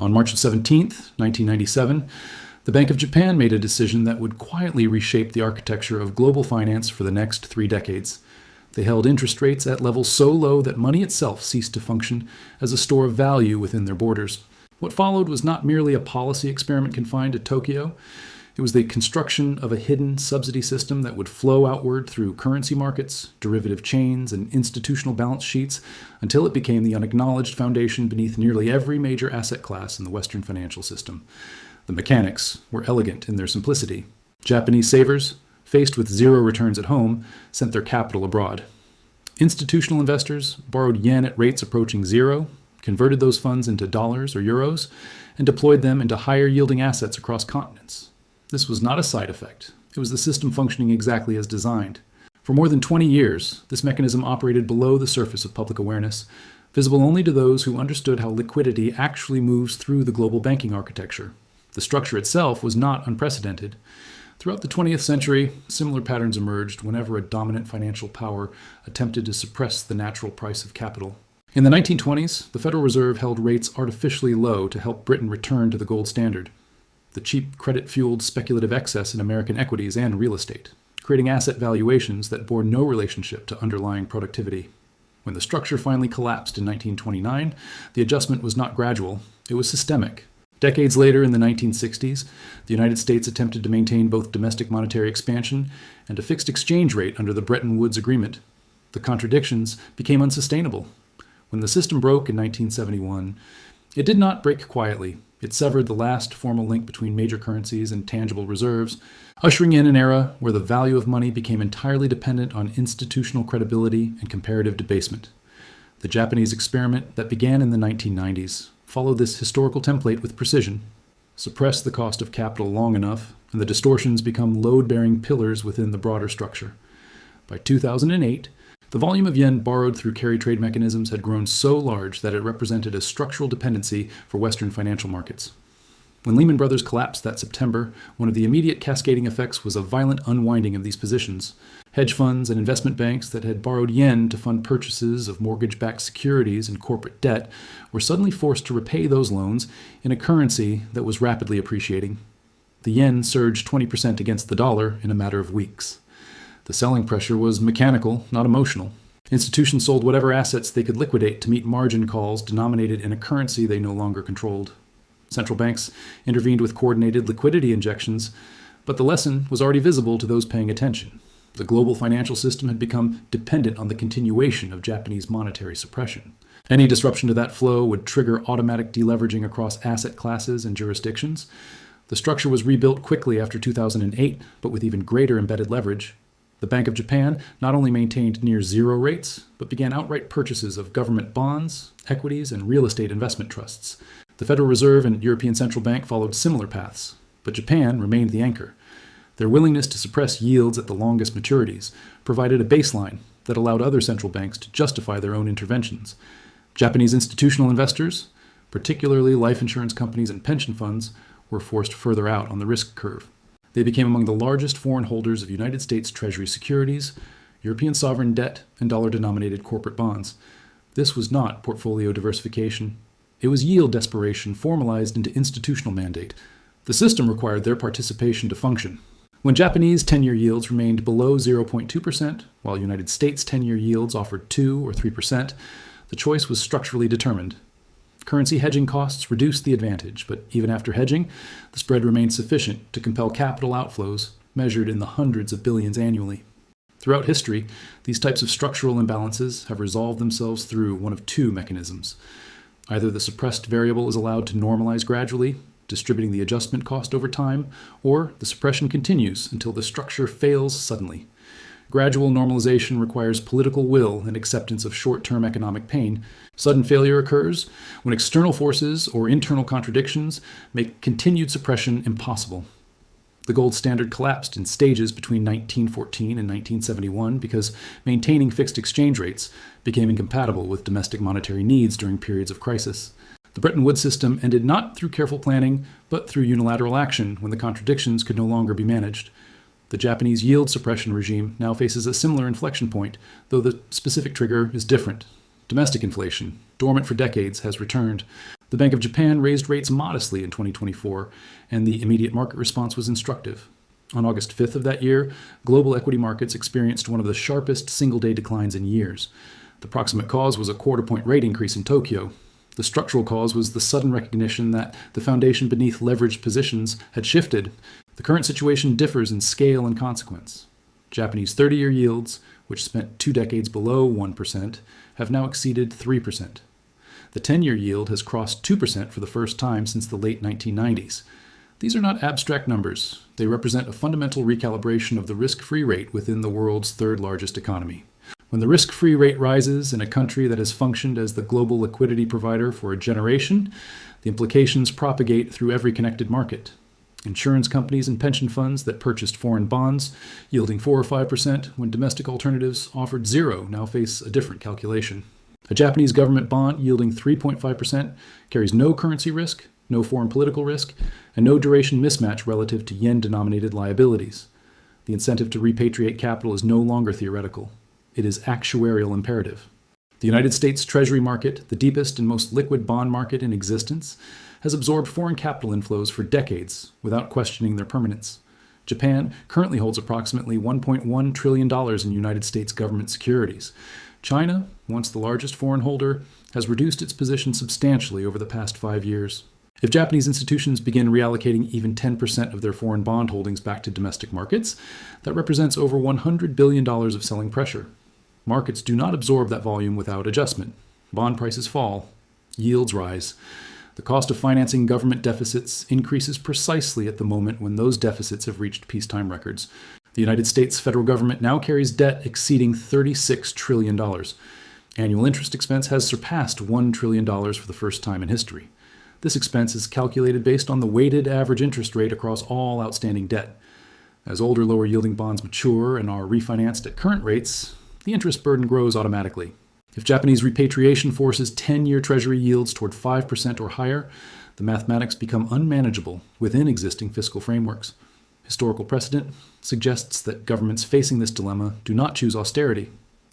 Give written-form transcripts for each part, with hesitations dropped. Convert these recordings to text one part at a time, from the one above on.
On March 17th, 1997, the Bank of Japan made a decision that would quietly reshape the architecture of global finance for the next 3 decades. They held interest rates at levels so low that money itself ceased to function as a store of value within their borders. What followed was not merely a policy experiment confined to Tokyo. It was the construction of a hidden subsidy system that would flow outward through currency markets, derivative chains, and institutional balance sheets until it became the unacknowledged foundation beneath nearly every major asset class in the Western financial system. The mechanics were elegant in their simplicity. Japanese savers, faced with zero returns at home, sent their capital abroad. Institutional investors borrowed yen at rates approaching zero, converted those funds into dollars or euros, and deployed them into higher-yielding assets across continents. This was not a side effect. It was the system functioning exactly as designed. For more than 20 years, this mechanism operated below the surface of public awareness, visible only to those who understood how liquidity actually moves through the global banking architecture. The structure itself was not unprecedented. Throughout the 20th century, similar patterns emerged whenever a dominant financial power attempted to suppress the natural price of capital. In the 1920s, the Federal Reserve held rates artificially low to help Britain return to the gold standard. The cheap credit-fueled speculative excess in American equities and real estate, creating asset valuations that bore no relationship to underlying productivity. When the structure finally collapsed in 1929, the adjustment was not gradual, it was systemic. Decades later, in the 1960s, the United States attempted to maintain both domestic monetary expansion and a fixed exchange rate under the Bretton Woods Agreement. The contradictions became unsustainable. When the system broke in 1971, it did not break quietly. It severed the last formal link between major currencies and tangible reserves, ushering in an era where the value of money became entirely dependent on institutional credibility and comparative debasement. The Japanese experiment that began in the 1990s followed this historical template with precision. Suppress the cost of capital long enough, and the distortions become load-bearing pillars within the broader structure. By 2008, the volume of yen borrowed through carry trade mechanisms had grown so large that it represented a structural dependency for Western financial markets. When Lehman Brothers collapsed that September, one of the immediate cascading effects was a violent unwinding of these positions. Hedge funds and investment banks that had borrowed yen to fund purchases of mortgage-backed securities and corporate debt were suddenly forced to repay those loans in a currency that was rapidly appreciating. The yen surged 20% against the dollar in a matter of weeks. The selling pressure was mechanical, not emotional. Institutions sold whatever assets they could liquidate to meet margin calls denominated in a currency they no longer controlled. Central banks intervened with coordinated liquidity injections, but the lesson was already visible to those paying attention. The global financial system had become dependent on the continuation of Japanese monetary suppression. Any disruption to that flow would trigger automatic deleveraging across asset classes and jurisdictions. The structure was rebuilt quickly after 2008, but with even greater embedded leverage. The Bank of Japan not only maintained near zero rates, but began outright purchases of government bonds, equities, and real estate investment trusts. The Federal Reserve and European Central Bank followed similar paths, but Japan remained the anchor. Their willingness to suppress yields at the longest maturities provided a baseline that allowed other central banks to justify their own interventions. Japanese institutional investors, particularly life insurance companies and pension funds, were forced further out on the risk curve. They became among the largest foreign holders of United States Treasury securities, European sovereign debt, and dollar-denominated corporate bonds. This was not portfolio diversification. It was yield desperation formalized into institutional mandate. The system required their participation to function. When Japanese 10-year yields remained below 0.2%, while United States 10-year yields offered 2 or 3%, the choice was structurally determined. Currency hedging costs reduced the advantage, but even after hedging, the spread remained sufficient to compel capital outflows measured in the hundreds of billions annually. Throughout history, these types of structural imbalances have resolved themselves through one of 2 mechanisms. Either the suppressed variable is allowed to normalize gradually, distributing the adjustment cost over time, or the suppression continues until the structure fails suddenly. Gradual normalization requires political will and acceptance of short-term economic pain. Sudden failure occurs when external forces or internal contradictions make continued suppression impossible. The gold standard collapsed in stages between 1914 and 1971 because maintaining fixed exchange rates became incompatible with domestic monetary needs during periods of crisis. The Bretton Woods system ended not through careful planning, but through unilateral action when the contradictions could no longer be managed. The Japanese yield suppression regime now faces a similar inflection point, though the specific trigger is different. Domestic inflation, dormant for decades, has returned. The Bank of Japan raised rates modestly in 2024, and the immediate market response was instructive. On August 5th of that year, global equity markets experienced one of the sharpest single-day declines in years. The proximate cause was a quarter-point rate increase in Tokyo. The structural cause was the sudden recognition that the foundation beneath leveraged positions had shifted. The current situation differs in scale and consequence. Japanese 30-year yields, which spent 2 decades below 1%, have now exceeded 3%. The 10-year yield has crossed 2% for the first time since the late 1990s. These are not abstract numbers. They represent a fundamental recalibration of the risk-free rate within the world's third largest economy. When the risk-free rate rises in a country that has functioned as the global liquidity provider for a generation, the implications propagate through every connected market. Insurance companies and pension funds that purchased foreign bonds, yielding 4 or 5% when domestic alternatives offered 0, now face a different calculation. A Japanese government bond yielding 3.5% carries no currency risk, no foreign political risk, and no duration mismatch relative to yen-denominated liabilities. The incentive to repatriate capital is no longer theoretical. It is actuarial imperative. The United States Treasury market, the deepest and most liquid bond market in existence, has absorbed foreign capital inflows for decades without questioning their permanence. Japan currently holds approximately $1.1 trillion in United States government securities. China, once the largest foreign holder, has reduced its position substantially over the past 5 years. If Japanese institutions begin reallocating even 10% of their foreign bond holdings back to domestic markets, that represents over $100 billion of selling pressure. Markets do not absorb that volume without adjustment. Bond prices fall. Yields rise. The cost of financing government deficits increases precisely at the moment when those deficits have reached peacetime records. The United States federal government now carries debt exceeding $36 trillion. Annual interest expense has surpassed $1 trillion for the first time in history. This expense is calculated based on the weighted average interest rate across all outstanding debt. As older, lower-yielding bonds mature and are refinanced at current rates, the interest burden grows automatically. If Japanese repatriation forces 10-year Treasury yields toward 5% or higher, the mathematics become unmanageable within existing fiscal frameworks. Historical precedent suggests that governments facing this dilemma do not choose austerity.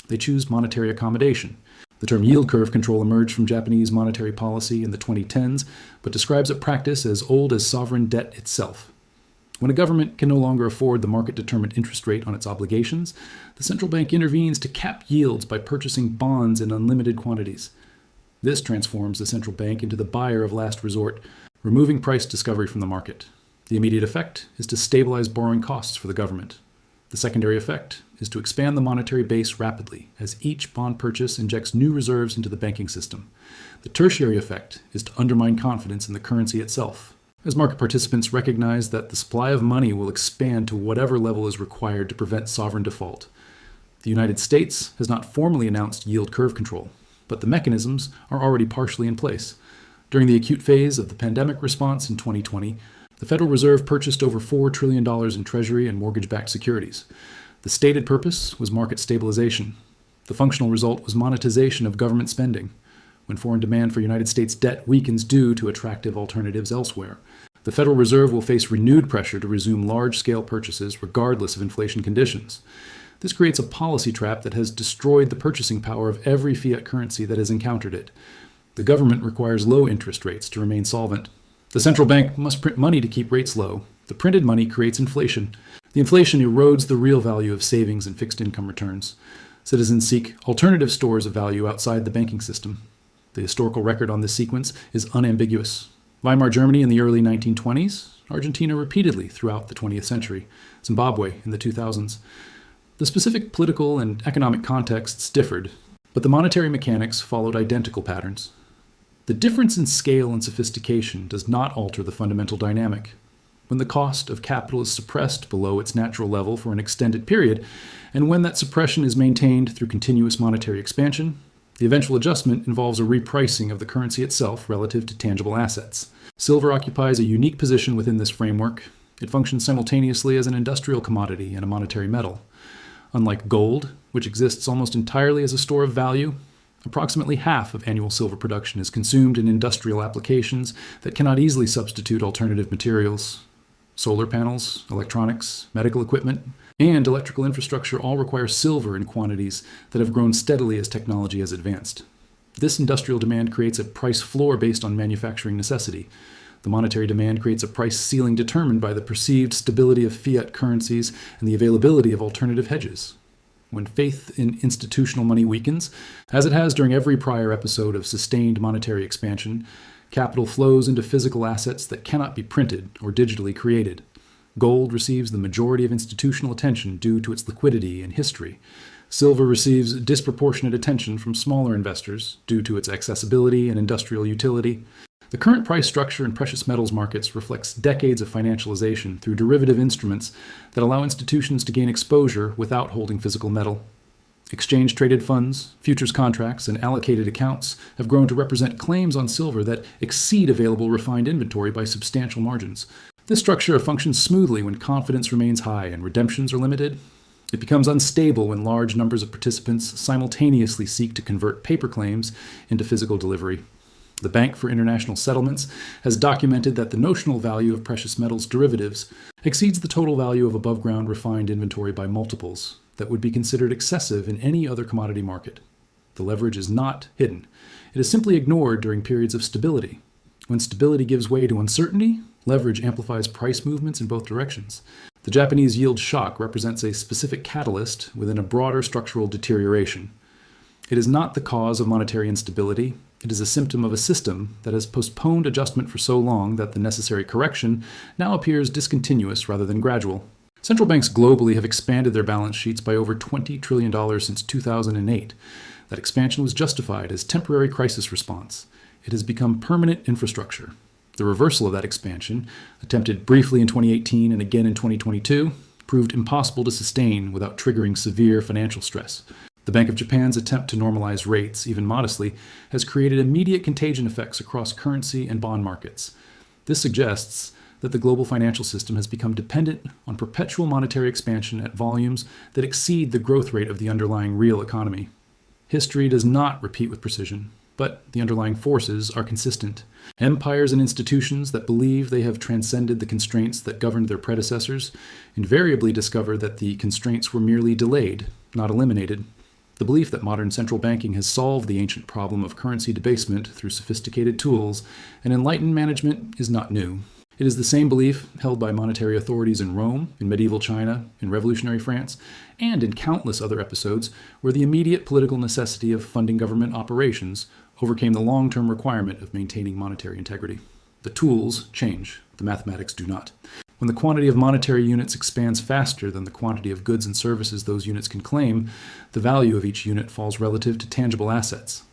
They choose monetary accommodation. The term yield curve control emerged from Japanese monetary policy in the 2010s, but describes a practice as old as sovereign debt itself. When a government can no longer afford the market-determined interest rate on its obligations, the central bank intervenes to cap yields by purchasing bonds in unlimited quantities. This transforms the central bank into the buyer of last resort, removing price discovery from the market. The immediate effect is to stabilize borrowing costs for the government. The secondary effect is to expand the monetary base rapidly as each bond purchase injects new reserves into the banking system. The tertiary effect is to undermine confidence in the currency itself, as market participants recognize that the supply of money will expand to whatever level is required to prevent sovereign default. The United States has not formally announced yield curve control, but the mechanisms are already partially in place. During the acute phase of the pandemic response in 2020, the Federal Reserve purchased over $4 trillion in Treasury and mortgage-backed securities. The stated purpose was market stabilization. The functional result was monetization of government spending, when foreign demand for United States debt weakens due to attractive alternatives elsewhere. The Federal Reserve will face renewed pressure to resume large-scale purchases regardless of inflation conditions. This creates a policy trap that has destroyed the purchasing power of every fiat currency that has encountered it. The government requires low interest rates to remain solvent. The central bank must print money to keep rates low. The printed money creates inflation. The inflation erodes the real value of savings and fixed income returns. Citizens seek alternative stores of value outside the banking system. The historical record on this sequence is unambiguous. Weimar Germany in the early 1920s, Argentina repeatedly throughout the 20th century, Zimbabwe in the 2000s. The specific political and economic contexts differed, but the monetary mechanics followed identical patterns. The difference in scale and sophistication does not alter the fundamental dynamic. When the cost of capital is suppressed below its natural level for an extended period, and when that suppression is maintained through continuous monetary expansion, the eventual adjustment involves a repricing of the currency itself relative to tangible assets. Silver occupies a unique position within this framework. It functions simultaneously as an industrial commodity and a monetary metal. Unlike gold, which exists almost entirely as a store of value, approximately half of annual silver production is consumed in industrial applications that cannot easily substitute alternative materials. Solar panels, electronics, medical equipment, and electrical infrastructure all require silver in quantities that have grown steadily as technology has advanced. This industrial demand creates a price floor based on manufacturing necessity. The monetary demand creates a price ceiling determined by the perceived stability of fiat currencies and the availability of alternative hedges. When faith in institutional money weakens, as it has during every prior episode of sustained monetary expansion, capital flows into physical assets that cannot be printed or digitally created. Gold receives the majority of institutional attention due to its liquidity and history. Silver receives disproportionate attention from smaller investors due to its accessibility and industrial utility. The current price structure in precious metals markets reflects decades of financialization through derivative instruments that allow institutions to gain exposure without holding physical metal. Exchange-traded funds, futures contracts, and allocated accounts have grown to represent claims on silver that exceed available refined inventory by substantial margins. This structure functions smoothly when confidence remains high and redemptions are limited. It becomes unstable when large numbers of participants simultaneously seek to convert paper claims into physical delivery. The Bank for International Settlements has documented that the notional value of precious metals derivatives exceeds the total value of above-ground refined inventory by multiples that would be considered excessive in any other commodity market. The leverage is not hidden. It is simply ignored during periods of stability. When stability gives way to uncertainty, leverage amplifies price movements in both directions. The Japanese yield shock represents a specific catalyst within a broader structural deterioration. It is not the cause of monetary instability. It is a symptom of a system that has postponed adjustment for so long that the necessary correction now appears discontinuous rather than gradual. Central banks globally have expanded their balance sheets by over $20 trillion since 2008. That expansion was justified as temporary crisis response. It has become permanent infrastructure. The reversal of that expansion, attempted briefly in 2018 and again in 2022, proved impossible to sustain without triggering severe financial stress. The Bank of Japan's attempt to normalize rates, even modestly, has created immediate contagion effects across currency and bond markets. This suggests that the global financial system has become dependent on perpetual monetary expansion at volumes that exceed the growth rate of the underlying real economy. History does not repeat with precision, but the underlying forces are consistent. Empires and institutions that believe they have transcended the constraints that governed their predecessors invariably discover that the constraints were merely delayed, not eliminated. The belief that modern central banking has solved the ancient problem of currency debasement through sophisticated tools and enlightened management is not new. It is the same belief held by monetary authorities in Rome, in medieval China, in revolutionary France, and in countless other episodes where the immediate political necessity of funding government operations overcame the long-term requirement of maintaining monetary integrity. The tools change, the mathematics do not. When the quantity of monetary units expands faster than the quantity of goods and services those units can claim, the value of each unit falls relative to tangible assets.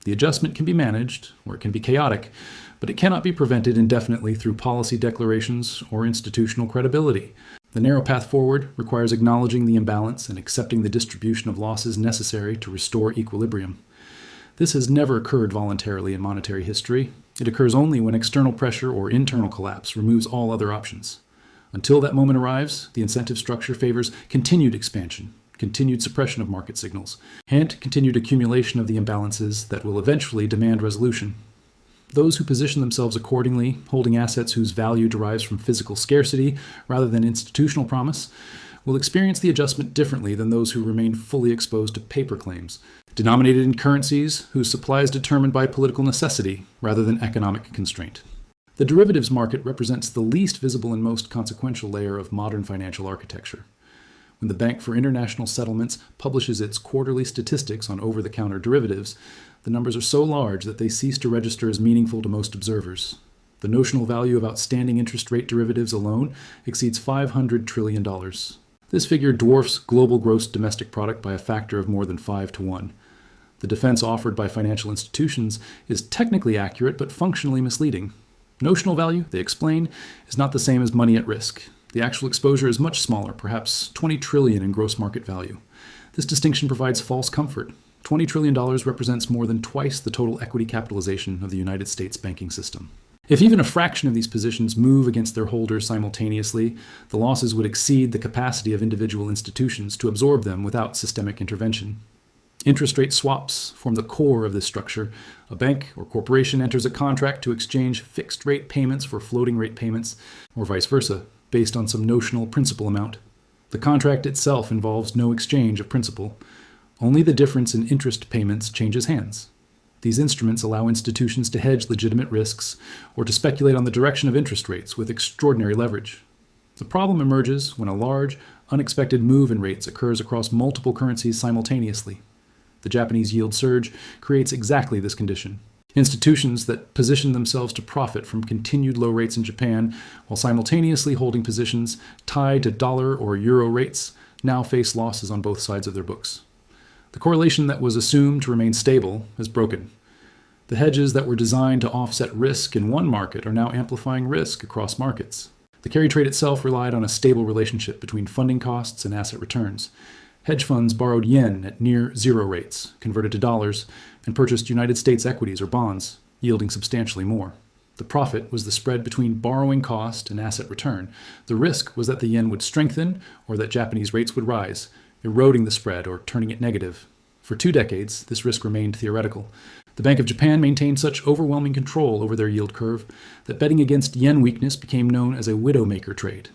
The adjustment can be managed, or it can be chaotic, but it cannot be prevented indefinitely through policy declarations or institutional credibility. The narrow path forward requires acknowledging the imbalance and accepting the distribution of losses necessary to restore equilibrium. This has never occurred voluntarily in monetary history. It occurs only when external pressure or internal collapse removes all other options. Until that moment arrives, the incentive structure favors continued expansion, continued suppression of market signals, and continued accumulation of the imbalances that will eventually demand resolution. Those who position themselves accordingly, holding assets whose value derives from physical scarcity rather than institutional promise, will experience the adjustment differently than those who remain fully exposed to paper claims, denominated in currencies whose supply is determined by political necessity rather than economic constraint. The derivatives market represents the least visible and most consequential layer of modern financial architecture. When the Bank for International Settlements publishes its quarterly statistics on over-the-counter derivatives, the numbers are so large that they cease to register as meaningful to most observers. The notional value of outstanding interest rate derivatives alone exceeds $500 trillion. This figure dwarfs global gross domestic product by a factor of more than 5 to 1. The defense offered by financial institutions is technically accurate but functionally misleading. Notional value, they explain, is not the same as money at risk. The actual exposure is much smaller, perhaps $20 trillion in gross market value. This distinction provides false comfort. $20 trillion represents more than twice the total equity capitalization of the United States banking system. If even a fraction of these positions move against their holders simultaneously, the losses would exceed the capacity of individual institutions to absorb them without systemic intervention. Interest rate swaps form the core of this structure. A bank or corporation enters a contract to exchange fixed rate payments for floating rate payments, or vice versa, based on some notional principal amount. The contract itself involves no exchange of principal. Only the difference in interest payments changes hands. These instruments allow institutions to hedge legitimate risks or to speculate on the direction of interest rates with extraordinary leverage. The problem emerges when a large, unexpected move in rates occurs across multiple currencies simultaneously. The Japanese yield surge creates exactly this condition. Institutions that position themselves to profit from continued low rates in Japan while simultaneously holding positions tied to dollar or euro rates now face losses on both sides of their books. The correlation that was assumed to remain stable is broken. The hedges that were designed to offset risk in one market are now amplifying risk across markets. The carry trade itself relied on a stable relationship between funding costs and asset returns. Hedge funds borrowed yen at near zero rates, converted to dollars, and purchased United States equities or bonds, yielding substantially more. The profit was the spread between borrowing cost and asset return. The risk was that the yen would strengthen or that Japanese rates would rise, eroding the spread or turning it negative. For 2 decades, this risk remained theoretical. The Bank of Japan maintained such overwhelming control over their yield curve that betting against yen weakness became known as a widowmaker trade.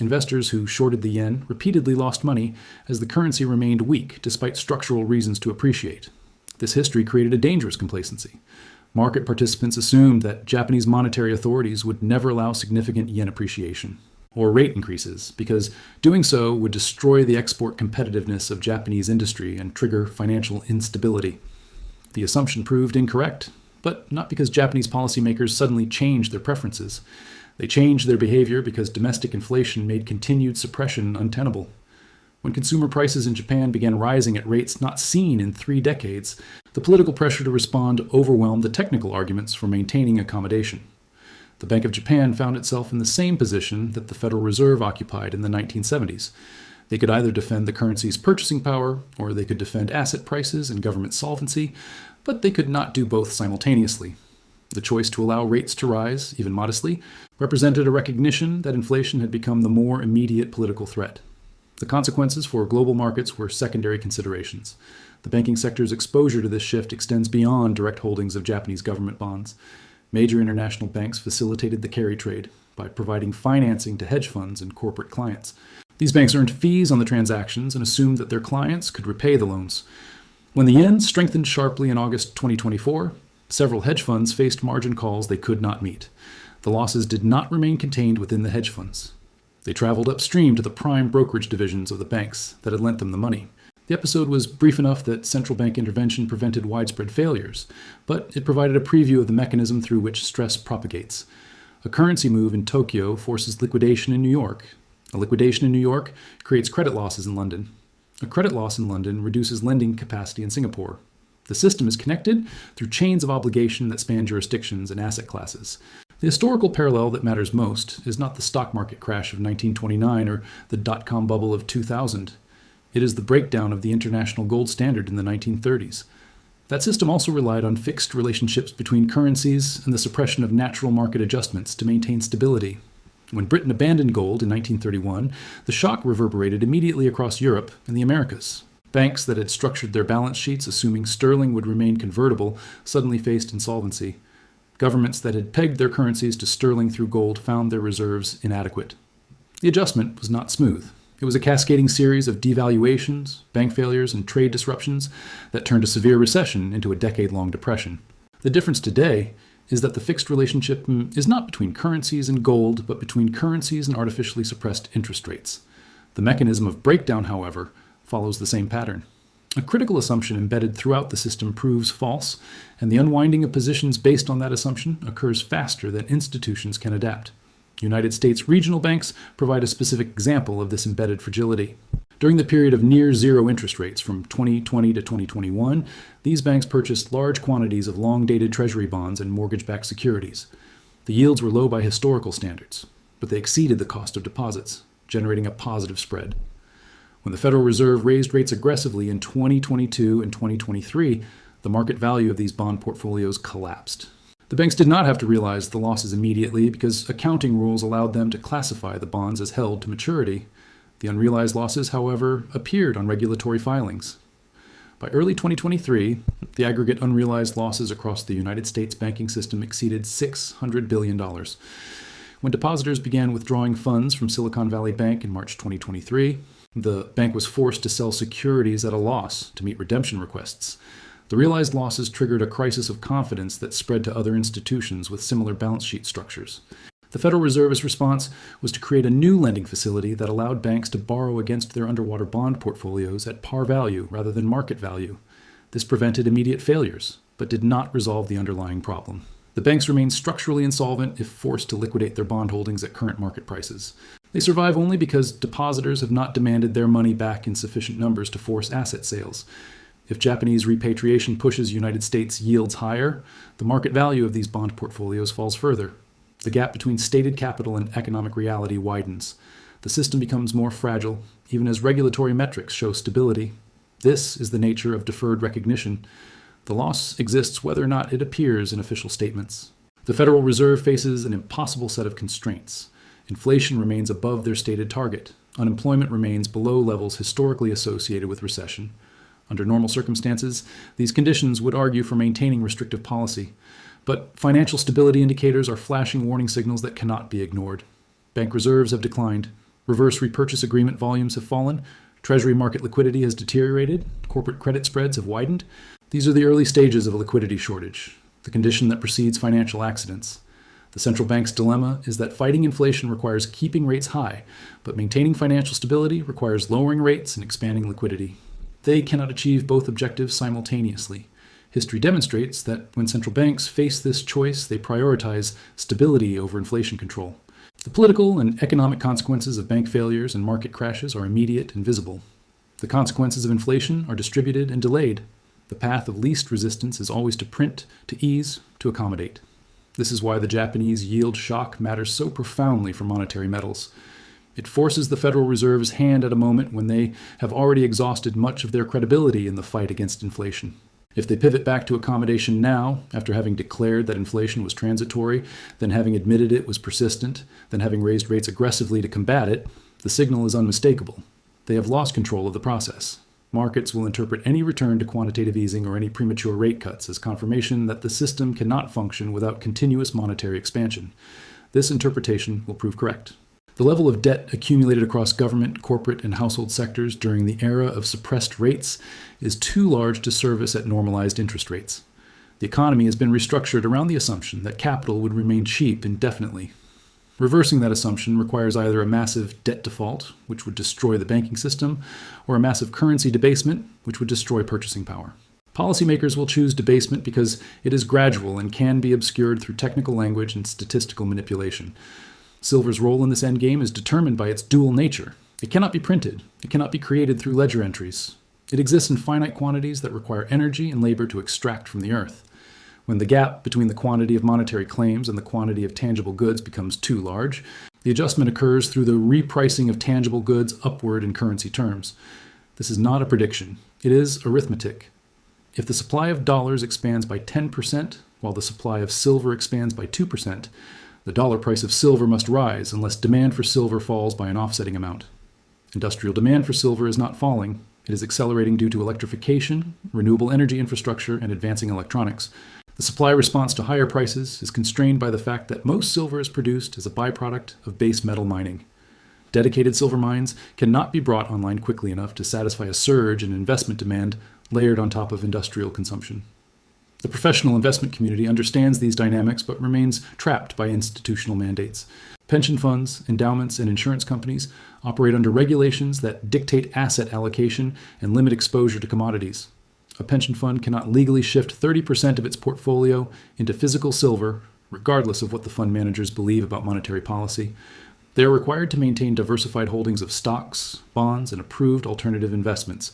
Investors who shorted the yen repeatedly lost money as the currency remained weak despite structural reasons to appreciate. This history created a dangerous complacency. Market participants assumed that Japanese monetary authorities would never allow significant yen appreciation or rate increases because doing so would destroy the export competitiveness of Japanese industry and trigger financial instability. The assumption proved incorrect, but not because Japanese policymakers suddenly changed their preferences. They changed their behavior because domestic inflation made continued suppression untenable. When consumer prices in Japan began rising at rates not seen in 3 decades, the political pressure to respond overwhelmed the technical arguments for maintaining accommodation. The Bank of Japan found itself in the same position that the Federal Reserve occupied in the 1970s. They could either defend the currency's purchasing power, or they could defend asset prices and government solvency, but they could not do both simultaneously. The choice to allow rates to rise, even modestly, represented a recognition that inflation had become the more immediate political threat. The consequences for global markets were secondary considerations. The banking sector's exposure to this shift extends beyond direct holdings of Japanese government bonds. Major international banks facilitated the carry trade by providing financing to hedge funds and corporate clients. These banks earned fees on the transactions and assumed that their clients could repay the loans. When the yen strengthened sharply in August 2024, several hedge funds faced margin calls they could not meet. The losses did not remain contained within the hedge funds. They traveled upstream to the prime brokerage divisions of the banks that had lent them the money. The episode was brief enough that central bank intervention prevented widespread failures, but it provided a preview of the mechanism through which stress propagates. A currency move in Tokyo forces liquidation in New York. A liquidation in New York creates credit losses in London. A credit loss in London reduces lending capacity in Singapore. The system is connected through chains of obligation that span jurisdictions and asset classes. The historical parallel that matters most is not the stock market crash of 1929 or the dot-com bubble of 2000. It is the breakdown of the international gold standard in the 1930s. That system also relied on fixed relationships between currencies and the suppression of natural market adjustments to maintain stability. When Britain abandoned gold in 1931, the shock reverberated immediately across Europe and the Americas. Banks that had structured their balance sheets assuming sterling would remain convertible suddenly faced insolvency. Governments that had pegged their currencies to sterling through gold found their reserves inadequate. The adjustment was not smooth. It was a cascading series of devaluations, bank failures, and trade disruptions that turned a severe recession into a decade-long depression. The difference today is that the fixed relationship is not between currencies and gold, but between currencies and artificially suppressed interest rates. The mechanism of breakdown, however, follows the same pattern. A critical assumption embedded throughout the system proves false, and the unwinding of positions based on that assumption occurs faster than institutions can adapt. United States regional banks provide a specific example of this embedded fragility. During the period of near zero interest rates from 2020 to 2021, these banks purchased large quantities of long-dated treasury bonds and mortgage-backed securities. The yields were low by historical standards, but they exceeded the cost of deposits, generating a positive spread. When the Federal Reserve raised rates aggressively in 2022 and 2023, the market value of these bond portfolios collapsed. The banks did not have to realize the losses immediately because accounting rules allowed them to classify the bonds as held to maturity. The unrealized losses, however, appeared on regulatory filings. By early 2023, the aggregate unrealized losses across the United States banking system exceeded $600 billion. When depositors began withdrawing funds from Silicon Valley Bank in March 2023, the bank was forced to sell securities at a loss to meet redemption requests. The realized losses triggered a crisis of confidence that spread to other institutions with similar balance sheet structures. The Federal Reserve's response was to create a new lending facility that allowed banks to borrow against their underwater bond portfolios at par value rather than market value. This prevented immediate failures, but did not resolve the underlying problem. The banks remain structurally insolvent if forced to liquidate their bond holdings at current market prices. They survive only because depositors have not demanded their money back in sufficient numbers to force asset sales. If Japanese repatriation pushes United States yields higher, the market value of these bond portfolios falls further. The gap between stated capital and economic reality widens. The system becomes more fragile, even as regulatory metrics show stability. This is the nature of deferred recognition. The loss exists whether or not it appears in official statements. The Federal Reserve faces an impossible set of constraints. Inflation remains above their stated target. Unemployment remains below levels historically associated with recession. Under normal circumstances, these conditions would argue for maintaining restrictive policy. But financial stability indicators are flashing warning signals that cannot be ignored. Bank reserves have declined. Reverse repurchase agreement volumes have fallen. Treasury market liquidity has deteriorated. Corporate credit spreads have widened. These are the early stages of a liquidity shortage, the condition that precedes financial accidents. The central bank's dilemma is that fighting inflation requires keeping rates high, but maintaining financial stability requires lowering rates and expanding liquidity. They cannot achieve both objectives simultaneously. History demonstrates that when central banks face this choice, they prioritize stability over inflation control. The political and economic consequences of bank failures and market crashes are immediate and visible. The consequences of inflation are distributed and delayed. The path of least resistance is always to print, to ease, to accommodate. This is why the Japanese yield shock matters so profoundly for monetary metals. It forces the Federal Reserve's hand at a moment when they have already exhausted much of their credibility in the fight against inflation. If they pivot back to accommodation now, after having declared that inflation was transitory, then having admitted it was persistent, then having raised rates aggressively to combat it, the signal is unmistakable. They have lost control of the process. Markets will interpret any return to quantitative easing or any premature rate cuts as confirmation that the system cannot function without continuous monetary expansion. This interpretation will prove correct. The level of debt accumulated across government, corporate, and household sectors during the era of suppressed rates is too large to service at normalized interest rates. The economy has been restructured around the assumption that capital would remain cheap indefinitely. Reversing that assumption requires either a massive debt default, which would destroy the banking system, or a massive currency debasement, which would destroy purchasing power. Policymakers will choose debasement because it is gradual and can be obscured through technical language and statistical manipulation. Silver's role in this endgame is determined by its dual nature. It cannot be printed. It cannot be created through ledger entries. It exists in finite quantities that require energy and labor to extract from the earth. When the gap between the quantity of monetary claims and the quantity of tangible goods becomes too large, the adjustment occurs through the repricing of tangible goods upward in currency terms. This is not a prediction. It is arithmetic. If the supply of dollars expands by 10%, while the supply of silver expands by 2%, the dollar price of silver must rise unless demand for silver falls by an offsetting amount. Industrial demand for silver is not falling. It is accelerating due to electrification, renewable energy infrastructure, and advancing electronics. The supply response to higher prices is constrained by the fact that most silver is produced as a byproduct of base metal mining. Dedicated silver mines cannot be brought online quickly enough to satisfy a surge in investment demand layered on top of industrial consumption. The professional investment community understands these dynamics but remains trapped by institutional mandates. Pension funds, endowments, and insurance companies operate under regulations that dictate asset allocation and limit exposure to commodities. A pension fund cannot legally shift 30% of its portfolio into physical silver, regardless of what the fund managers believe about monetary policy. They are required to maintain diversified holdings of stocks, bonds, and approved alternative investments.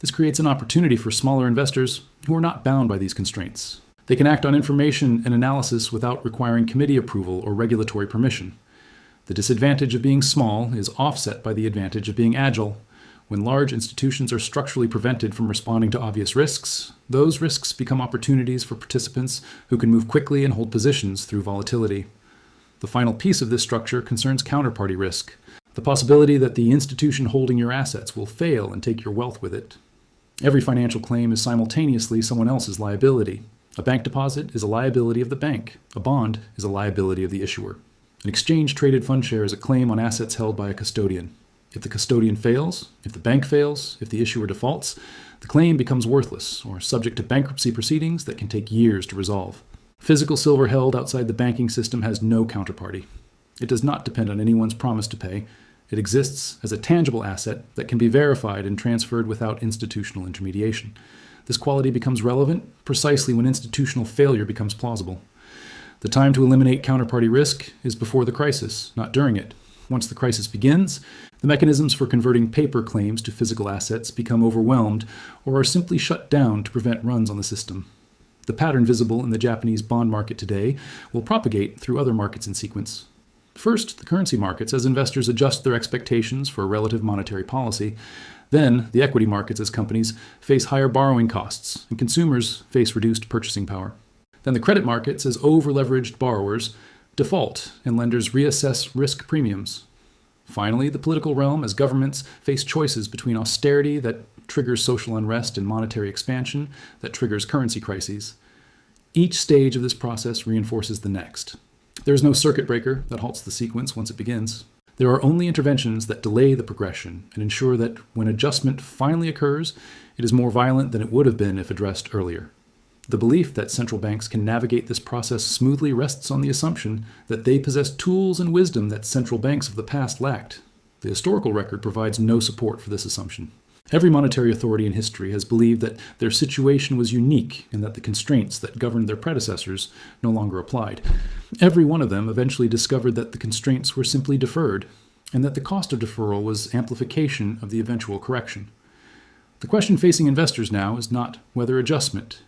This creates an opportunity for smaller investors who are not bound by these constraints. They can act on information and analysis without requiring committee approval or regulatory permission. The disadvantage of being small is offset by the advantage of being agile. When large institutions are structurally prevented from responding to obvious risks, those risks become opportunities for participants who can move quickly and hold positions through volatility. The final piece of this structure concerns counterparty risk, the possibility that the institution holding your assets will fail and take your wealth with it. Every financial claim is simultaneously someone else's liability. A bank deposit is a liability of the bank. A bond is a liability of the issuer. An exchange-traded fund share is a claim on assets held by a custodian. If the custodian fails, if the bank fails, if the issuer defaults, the claim becomes worthless or subject to bankruptcy proceedings that can take years to resolve. Physical silver held outside the banking system has no counterparty. It does not depend on anyone's promise to pay. It exists as a tangible asset that can be verified and transferred without institutional intermediation. This quality becomes relevant precisely when institutional failure becomes plausible. The time to eliminate counterparty risk is before the crisis, not during it. Once the crisis begins, the mechanisms for converting paper claims to physical assets become overwhelmed or are simply shut down to prevent runs on the system. The pattern visible in the Japanese bond market today will propagate through other markets in sequence. First, the currency markets as investors adjust their expectations for relative monetary policy. Then, the equity markets as companies face higher borrowing costs and consumers face reduced purchasing power. Then the credit markets as over-leveraged borrowers default and lenders reassess risk premiums. Finally, the political realm as governments face choices between austerity that triggers social unrest and monetary expansion that triggers currency crises. Each stage of this process reinforces the next. There is no circuit breaker that halts the sequence once it begins. There are only interventions that delay the progression and ensure that when adjustment finally occurs, it is more violent than it would have been if addressed earlier. The belief that central banks can navigate this process smoothly rests on the assumption that they possess tools and wisdom that central banks of the past lacked. The historical record provides no support for this assumption. Every monetary authority in history has believed that their situation was unique and that the constraints that governed their predecessors no longer applied. Every one of them eventually discovered that the constraints were simply deferred, and that the cost of deferral was amplification of the eventual correction. The question facing investors now is not whether adjustment,